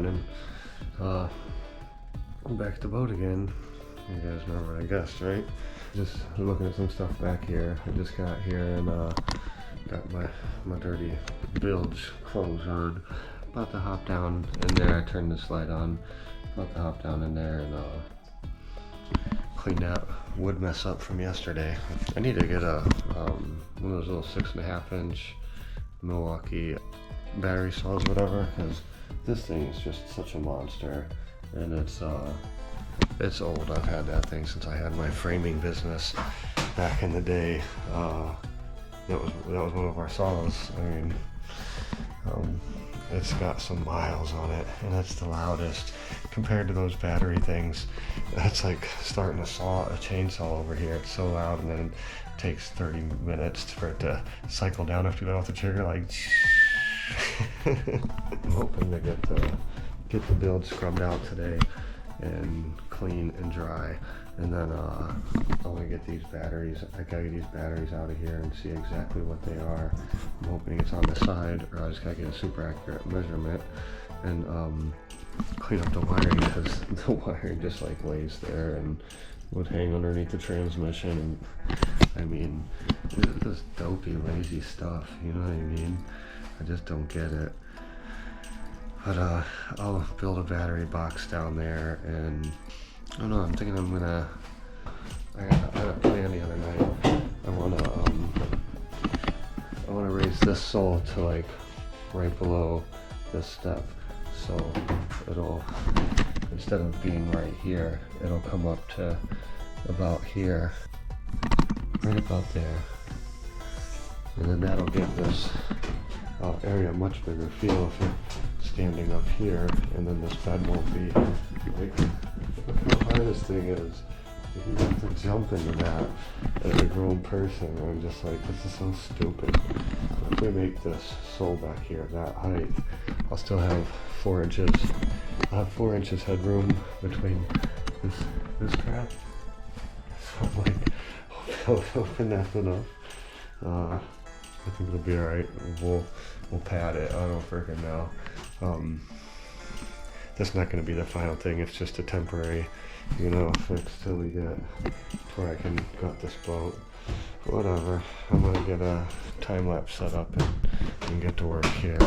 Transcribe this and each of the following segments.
morning. I'm back at the boat again. You guys remember what I guessed, right? Just looking at some stuff back here. I just got here and got my dirty bilge clothes on. About to hop down in there. I turned the slide on. About to hop down in there and clean that wood mess up from yesterday. I need to get a one of those little 6.5 inch Milwaukee battery saws, whatever, because this thing is just such a monster, and it's old. I've had that thing since I had my framing business back in the day. That was one of our saws. I mean, it's got some miles on it, and it's the loudest compared to those battery things. That's like starting a chainsaw over here. It's so loud, and then it takes 30 minutes for it to cycle down after you let off the trigger, like. I'm hoping to get the build scrubbed out today and clean and dry, and then I want to get these batteries. I gotta get these batteries out of here and see exactly what they are. I'm hoping it's on the side, or I just gotta get a super accurate measurement and clean up the wiring, because the wiring just like lays there and would hang underneath the transmission. And I mean, it's just dopey, lazy stuff. You know what I mean? I just don't get it. But I'll build a battery box down there, and I don't know, I'm thinking I had a plan the other night. I wanna raise this sole to like right below this step, so it'll, instead of being right here, it'll come up to about here, right about there, and then that'll give this area a much bigger feel if you're standing up here, and then this bed won't be like, the hardest thing is you have to jump into that as a grown person. I'm just like, this is so stupid. If we make this sole back here that height, I'll still have 4 inches. I'll have 4 inches headroom between this crap. So I'm like, hoping that's enough. I think it'll be alright. We'll pad it. I don't freaking know. That's not going to be the final thing. It's just a temporary, fix till we get where I can gut this boat. Whatever. I'm going to get a time lapse set up and get to work here.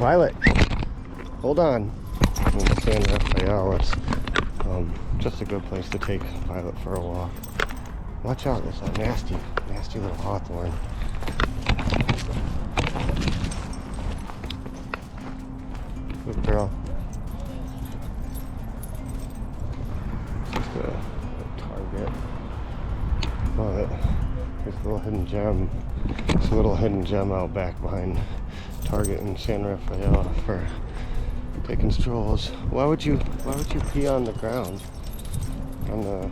Violet, hold on. In San Rafael, it's just a good place to take Violet for a walk. Watch out, there's a nasty little hawthorn. Good girl. Just a target. But there's a little hidden gem. There's a little hidden gem out back behind Target in San Rafael for taking strolls. Why would you pee on the ground? On the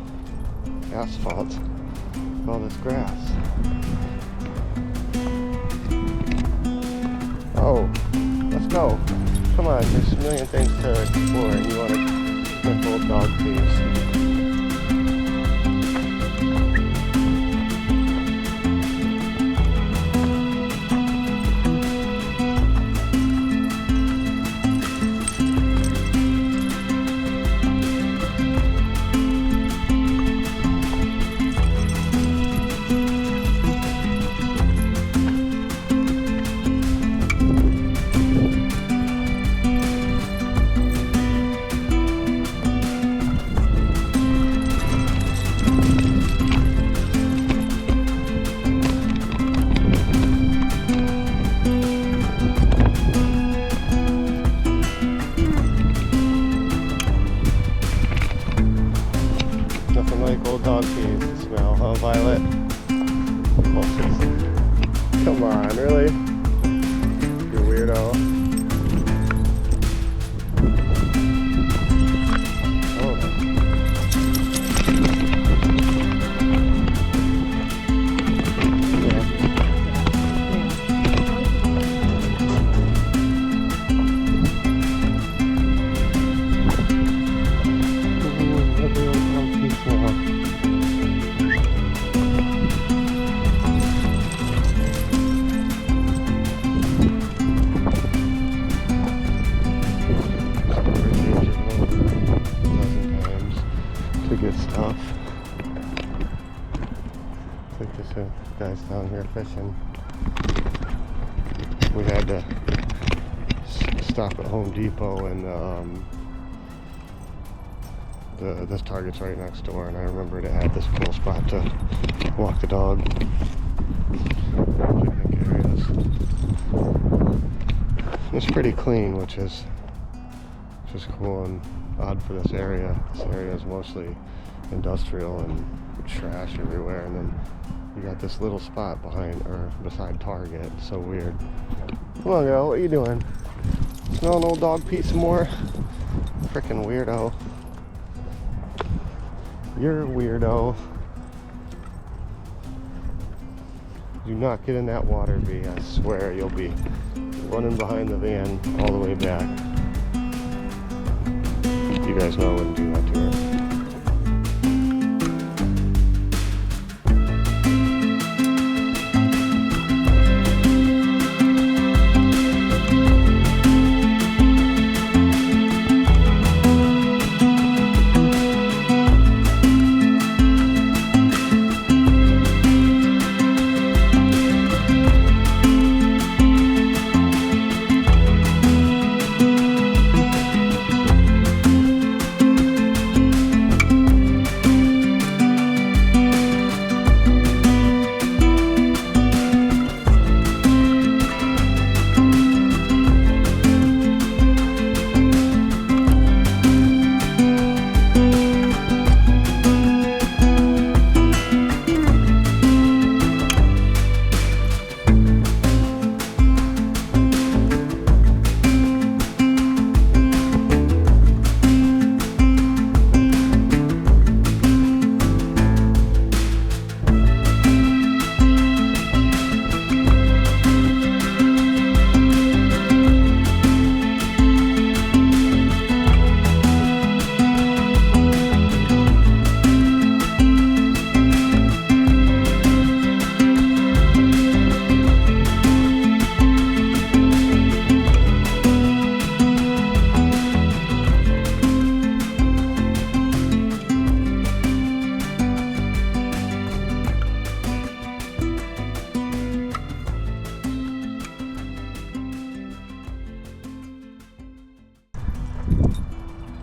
asphalt? All this grass. Oh, let's go. Come on, there's a million things to explore and you want to sniff old dog peas. Dog peas to smell, huh, Violet? Oh, come on, really? You weirdo. Oh. Good stuff. I think there's guys down here fishing. We had to stop at Home Depot and this Target's right next door, and I remembered it had this cool spot to walk the dog. Picnic areas. It's pretty clean, which is cool and odd for this area. This area is mostly industrial and trash everywhere, and then you got this little spot beside Target. It's so weird. Come on, girl, what are you doing? Smelling old dog pee some more? Frickin' weirdo. You're a weirdo. Do not get in that water, B. I swear you'll be running behind the van all the way back. You guys know I wouldn't do that to her.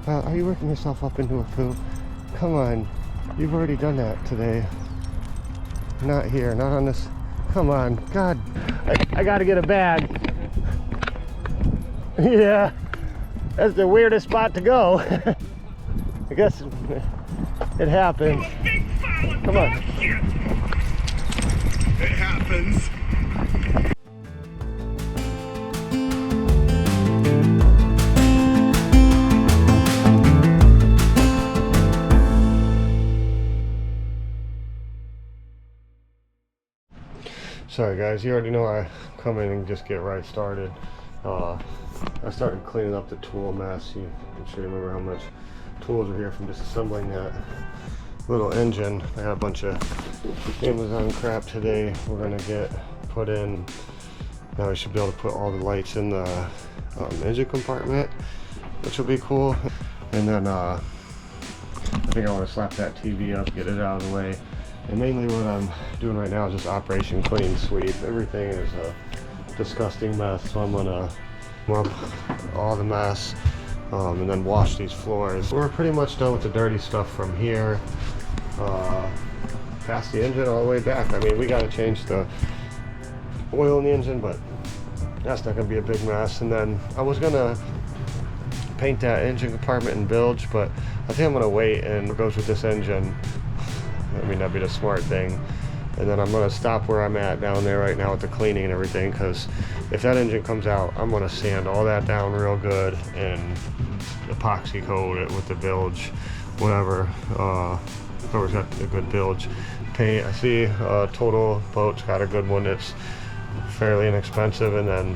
Are you working yourself up into a poo? Come on. You've already done that today. Not here, not on this. Come on. God. I gotta get a bag. Yeah. That's the weirdest spot to go. I guess it happens. Come on. It happens. Sorry guys, you already know I come in and just get right started. I started cleaning up the tool mess. I'm sure you remember how much tools are here from disassembling that little engine. I had a bunch of Amazon crap today we're gonna get put in. Now we should be able to put all the lights in the engine compartment, which will be cool. And then I think I want to slap that TV up, get it out of the way. And mainly what I'm doing right now is just Operation Clean Sweep. Everything is a disgusting mess, so I'm gonna mop all the mess and then wash these floors. We're pretty much done with the dirty stuff from here past the engine all the way back. I mean, we gotta change the oil in the engine, but that's not gonna be a big mess. And then I was gonna paint that engine compartment and bilge, but I think I'm gonna wait, and it goes with this engine. I mean, that'd be the smart thing. And then I'm gonna stop where I'm at down there right now with the cleaning and everything, because if that engine comes out, I'm gonna sand all that down real good and epoxy coat it with the bilge, whatever. Whoever's got a good bilge paint. I see Total Boat's got a good one. It's fairly inexpensive, and then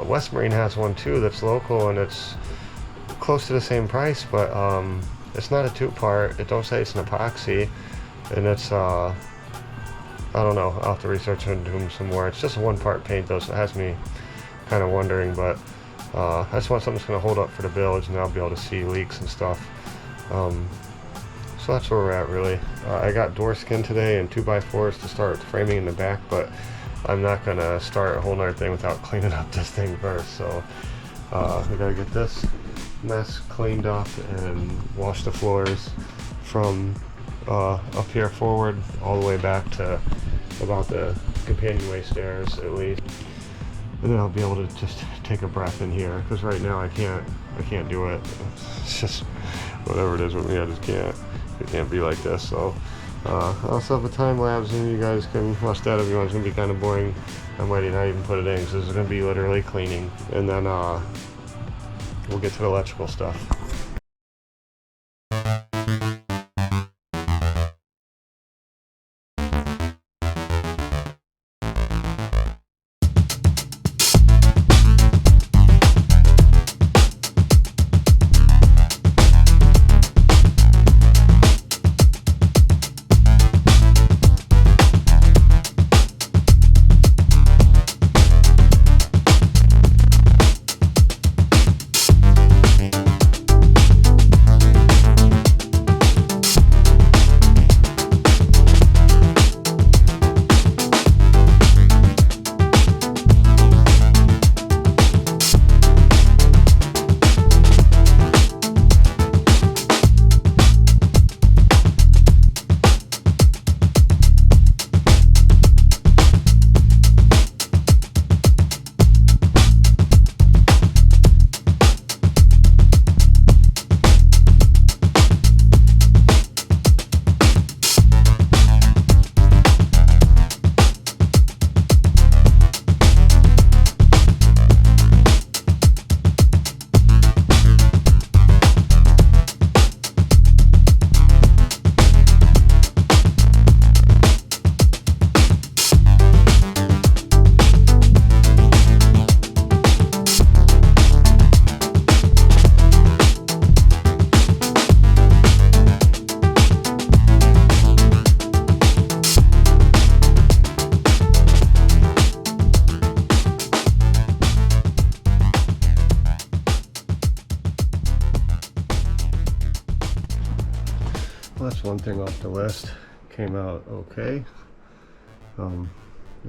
West Marine has one too that's local, and it's close to the same price, but it's not a two-part. It don't say it's an epoxy, and it's I don't know, I'll have to research and do some more. It's just a one-part paint though, so it has me kind of wondering, but I just want something that's going to hold up for the bilge, and I'll be able to see leaks and stuff. So that's where we're at really. I got door skin today and 2x4s to start framing in the back, but I'm not going to start a whole nother thing without cleaning up this thing first. So we got to get this mess cleaned up and wash the floors from up here forward all the way back to about the companionway stairs at least, and then I'll be able to just take a breath in here, because right now I can't do it. It's just whatever it is with me, I just can't. It can't be like this. So I also have a time lapse, and you guys can watch that if you want. It's gonna be kind of boring. I might not even put it in, because this is gonna be literally cleaning, and then we'll get to the electrical stuff. Well, that's one thing off the list. Came out okay. It'll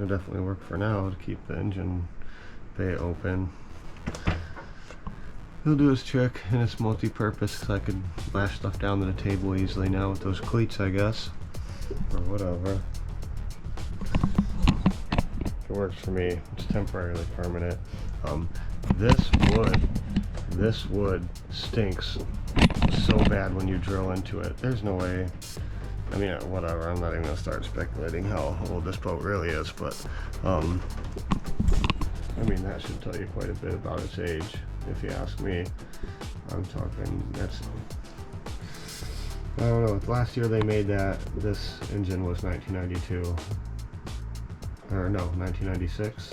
definitely work for now to keep the engine bay open. It'll do its trick, and it's multi-purpose because I could lash stuff down to the table easily now with those cleats, I guess, or whatever. It works for me. It's temporarily permanent. This wood stinks so bad when you drill into it. There's no way. I mean, whatever. I'm not even gonna start speculating how old this boat really is, but I mean, that should tell you quite a bit about its age, if you ask me. I'm talking, that's, I don't know, last year they made that, this engine was 1992, or no, 1996,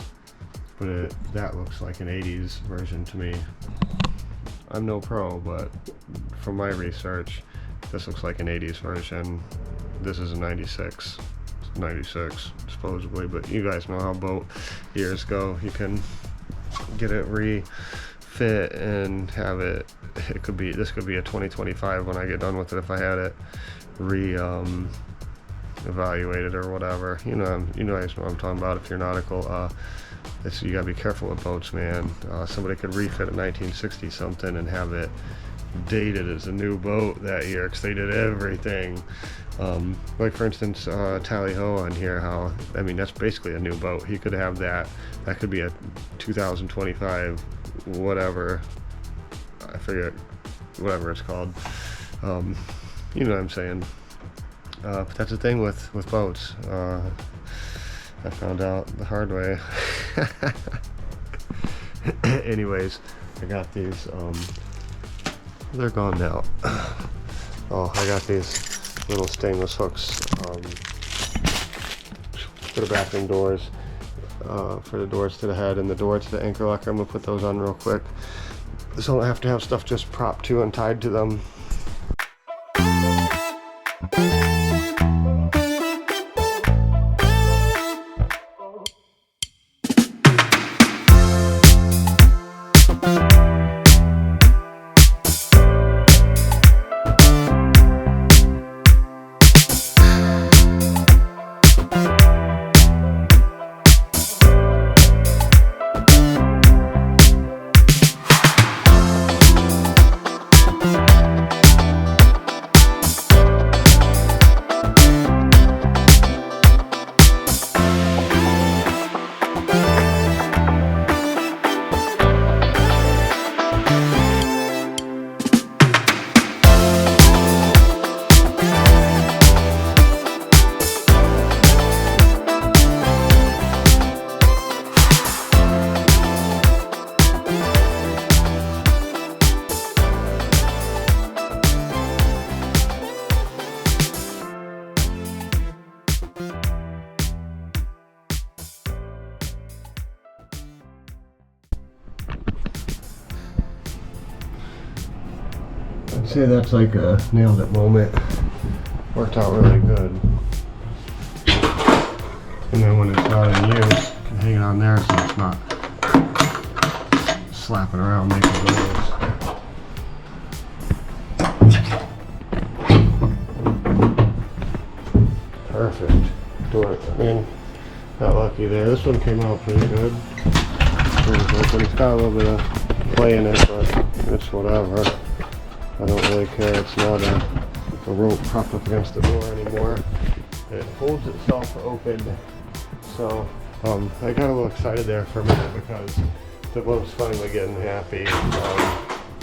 but that looks like an 80s version to me. I'm no pro, but from my research, this looks like an 80s version. This is a 96 supposedly, but you guys know how boat years go. You can get it refit and have it, this could be a 2025 when I get done with it if I had it evaluated or whatever. You guys know what I'm talking about if you're nautical. You gotta be careful with boats, man. Somebody could refit a 1960 something and have it dated as a new boat that year because they did everything. Like for instance, Tally Ho on here, how, I mean, that's basically a new boat. He could have that could be a 2025 whatever, I forget whatever it's called. You know what I'm saying. But that's the thing with boats. I found out the hard way. Anyways, I got these, they're gone now. Oh, I got these little stainless hooks for the bathroom doors, for the doors to the head and the door to the anchor locker. I'm gonna put those on real quick, so I don't have to have stuff just propped to and tied to them. I'd say that's like a nailed it moment. Worked out really good. And then when it's not in use, you can hang it on there so it's not slapping around making noise. Perfect. I mean, got lucky there. This one came out pretty good. It's got a little bit of play in it, but it's whatever. I don't really care. It's not a rope propped up against the door anymore. It holds itself open. So I got a little excited there for a minute because the boat's finally getting happy,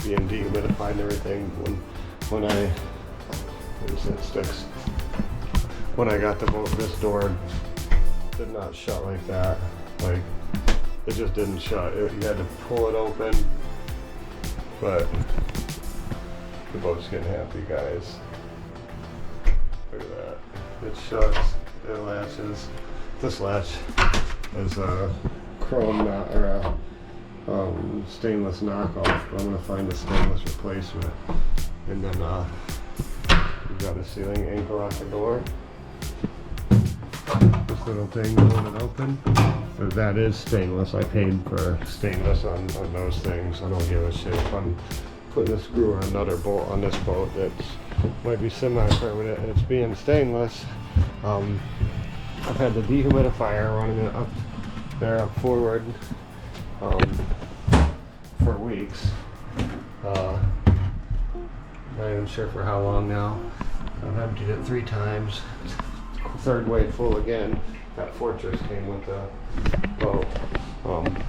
being dehumidified and everything. When I got the boat, this door did not shut like that. Like, it just didn't shut. You had to pull it open, but the boat's getting happy, guys. Look at that. It shuts, it latches. This latch is a chrome knot, or a stainless knockoff, but I'm gonna find a stainless replacement. And then we've got a ceiling anchor off the door. This little thing holding it open. But that is stainless. I paid for stainless on those things. I don't give a shit if I'm putting a screw or another bolt on this boat that might be semi-permanent and it's being stainless. I've had the dehumidifier running it up there, up forward, for weeks, Not even sure for how long now. I've emptied it 3 times. Third way full again. That fortress came with the boat.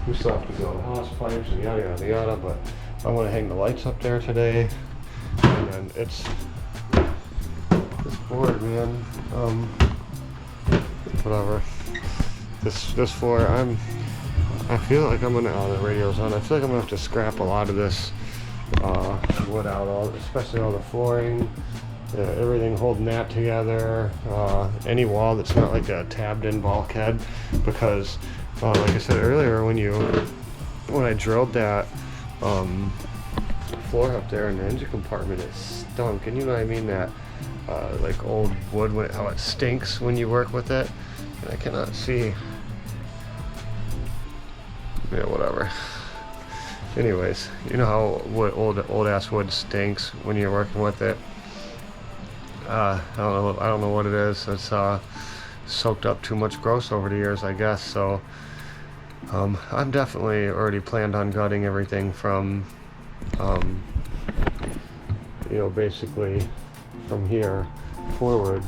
We still have to go to house pipes and yada yada yada, but I want to hang the lights up there today. And then it's this board, man. Whatever. This floor, I feel like I'm gonna, the radio's on. I feel like I'm gonna have to scrap a lot of this wood out, especially all the flooring, everything holding that together, any wall that's not like a tabbed in bulkhead, because like I said earlier, when I drilled that floor up there in the engine compartment, it stunk. And you know what I mean, that like old wood, how it stinks when you work with it. And I cannot see. Yeah, whatever. Anyways, you know how old ass wood stinks when you're working with it. I don't know what it is. It's soaked up too much gross over the years, I guess. So I'm definitely already planned on gutting everything from you know, basically from here forward.